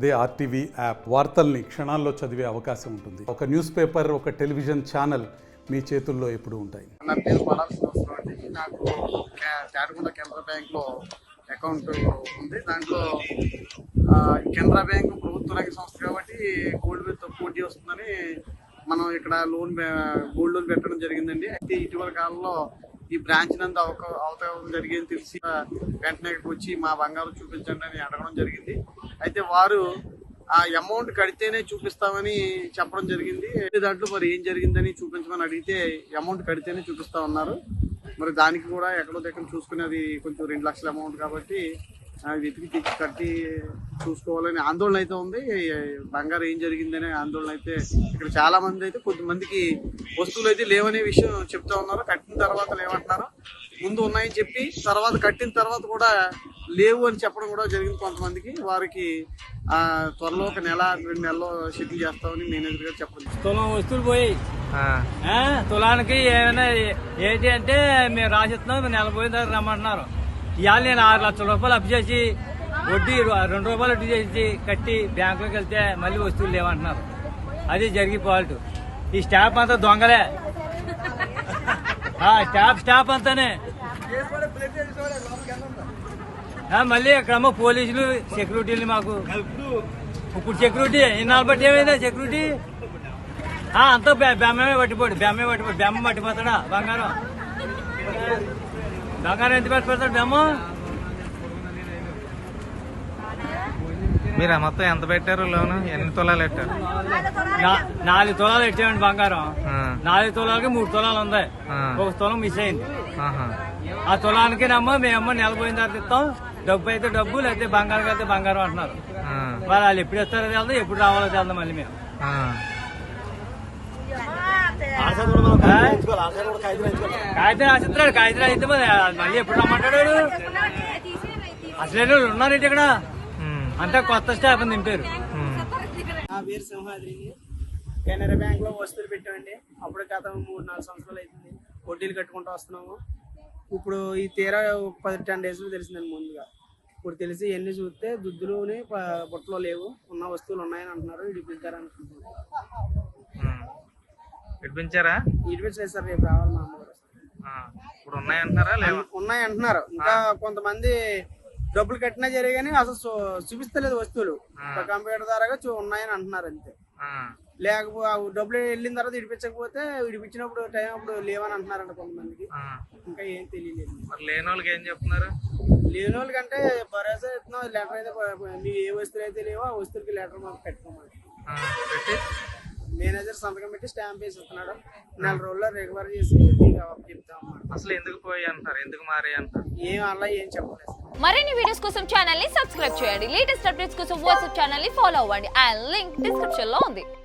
అదే RTV app వార్తల్ని క్షణాల్లో చదివే అవకాశం ఉంటుంది. ఒక న్యూస్ పేపర్, ఒక టెలివిజన్ ఛానల్ మీ చేతుల్లో ఎప్పుడూ ఉంటాయి. నా పేరు పడాల్సిన అవసరం అండి. నాకు తాడికొండ కెనరా బ్యాంక్లో అకౌంట్ ఉంది. దాంట్లో కెనరా బ్యాంక్ ప్రభుత్వ రంగ సంస్థ కాబట్టి గోల్డ్ మీద తక్కువ వడ్డీ వస్తుందని మనం ఇక్కడ గోల్డ్ లోన్ పెట్టడం జరిగిందండి. అయితే ఇటీవల కాలంలో ఈ బ్రాంచ్ నందు అవతవకం జరిగింది తెలిసి వెంటనే వచ్చి మా బంగారం చూపించండి అని అడగడం జరిగింది. అయితే వారు ఆ అమౌంట్ కడితేనే చూపిస్తామని చెప్పడం జరిగింది. దాంట్లో మరి ఏం జరిగిందని చూపించమని అడిగితే అమౌంట్ కడితేనే చూపిస్తా ఉన్నారు. మరి దానికి కూడా ఎక్కడో దగ్గర చూసుకునేది కొంచెం 2 లక్షల అమౌంట్ కాబట్టి వెతికి కట్టి చూసుకోవాలని ఆందోళన అయితే ఉంది. బంగారం ఏం జరిగిందనే ఆందోళన అయితే ఇక్కడ చాలా మంది అయితే కొంతమందికి వస్తువులు అయితే లేవనే విషయం చెప్తా ఉన్నారు. కట్టిన తర్వాత లేవంటున్నారు. ముందు ఉన్నాయని చెప్పి తర్వాత కట్టిన తర్వాత కూడా లేవు అని చెప్పడం కూడా జరిగింది కొంతమందికి. వారికి త్వరలో 1-2 నెలల్లో సెటిల్ చేస్తామని మేనేజర్ గారు చెప్పడం. తులం వస్తువులు పోయి తులానికి ఏమైనా ఏంటి అంటే మేము రాసిస్తున్నాం, నెల పోయిన దగ్గర రమ్మంటున్నారు. ఇవాళ నేను 6 లక్షల రూపాయలు అప్పు చేసి వడ్డీ 2 రూపాయలు వడ్డీ చేసి కట్టి బ్యాంకులోకి వెళ్తే మళ్ళీ వస్తువులు లేవంటున్నారు. అది జరిగి ఫాల్ట్. ఈ స్టాఫ్ అంతా దొంగలే, స్టాఫ్ అంతానే. మళ్ళీ ఇక్కడేమో పోలీసులు సెక్యూరిటీలు మాకు ఇప్పుడు సెక్యూరిటీ ఇన్నాళ్ళు బట్టి ఏమైందా సెక్యూరిటీ అంతా బెమ్మే పట్టిపోడు బెమ్మ పట్టిపోతాడా బంగారం ఎంత పట్టిపోతాడు బెమ్మ. మీరు మొత్తం ఎంత పెట్టారు లోన్? ఎన్ని తులాలు పెట్టారు? 4 తులాలు పెట్టామండి బంగారం. 4 తులాలకి 3 తులాలు ఉంది. 1 తులం మిస్ అయింది. ఆ తులానికి మేమమ్మ నెల పోయిన తర్వాత ఇస్తాం, డబ్బు అయితే డబ్బు, లేకపోతే బంగారం అయితే బంగారం అంటున్నారు. మరి వాళ్ళు ఎప్పుడు ఇస్తారో వెళ్దాం, ఎప్పుడు రావాలో వెళ్దాం. మళ్ళీ మేము కాగితం రాసిస్తున్నాడు. కాగితం అయితే మళ్ళీ ఎప్పుడు రమ్మంటాడు. అసలు ఉన్నారంటే ఇక్కడ అంతా కొత్త స్టాఫ్ నింపారు. నా పేరు సింహాద్రి. కెనరా బ్యాంక్ లో వస్తువులు పెట్టామండి. అప్పుడు గత 3-4 సంవత్సరాలు అవుతుంది వడ్డీలు కట్టుకుంటూ వస్తున్నాము. ఇప్పుడు ఈ తీరా 10-10 డేస్ లో తెలిసిందండి. ముందుగా ఇప్పుడు తెలిసి ఎన్ని చూస్తే దుద్దులోని బుట్టలో లేవు, ఉన్న వస్తువులు ఉన్నాయని అంటున్నారు. ఇడిపించారనుకుంటున్నారు. ఇడిపించారా? ఇడిపించలేదు సార్, రేపు రావాలి మా అమ్మగారు. ఇప్పుడు ఉన్నాయంటున్నారా? ఉన్నాయంటున్నారు. ఇంకా కొంతమంది డబ్బులు కట్టినా జరిగాని అసలు చూపిస్తలేదు వస్తువులు. కంప్యూటర్ ద్వారా ఉన్నాయని అంటున్నారు అంతే. లేకపోతే డబ్బులు వెళ్ళిన తర్వాత ఇడిపించకపోతే ఇడిపించినప్పుడు టైం అప్పుడు లేవని అంటున్నారంట కొంతమందికి. ఇంకా ఏం తెలియలేదు. మరి లేని వాళ్ళకి ఏం చెప్తున్నారు? లేని వాళ్ళకంటే భరోసా ఇస్తున్నాం. లెటర్ అయితే మీ ఏ వస్తువులు అయితే లేవో ఆ వస్తువులకి లెటర్ మాకు పెట్టుకోమని మేనేజర్ సంతకం పెట్టి స్టాంప్ వేసి ఇస్తున్నాడు. 4 రోజుల్లో రికవర్ చేసి చెప్తాం. అసలు ఎందుకు పోయి అంటారు, ఎందుకు మారి అంటారు? ఏం అలా ఏం చెప్పలేదు. మరిన్ని వీడియోస్ కోసం ఛానల్ ని సబ్స్క్రైబ్ చేయండి. లేటెస్ట్ అప్డేట్స్ కోసం వాట్సాప్ ఛానల్ ని ఫాలో అవ్వండి. ఆ లింక్ డిస్క్రిప్షన్ లో ఉంది.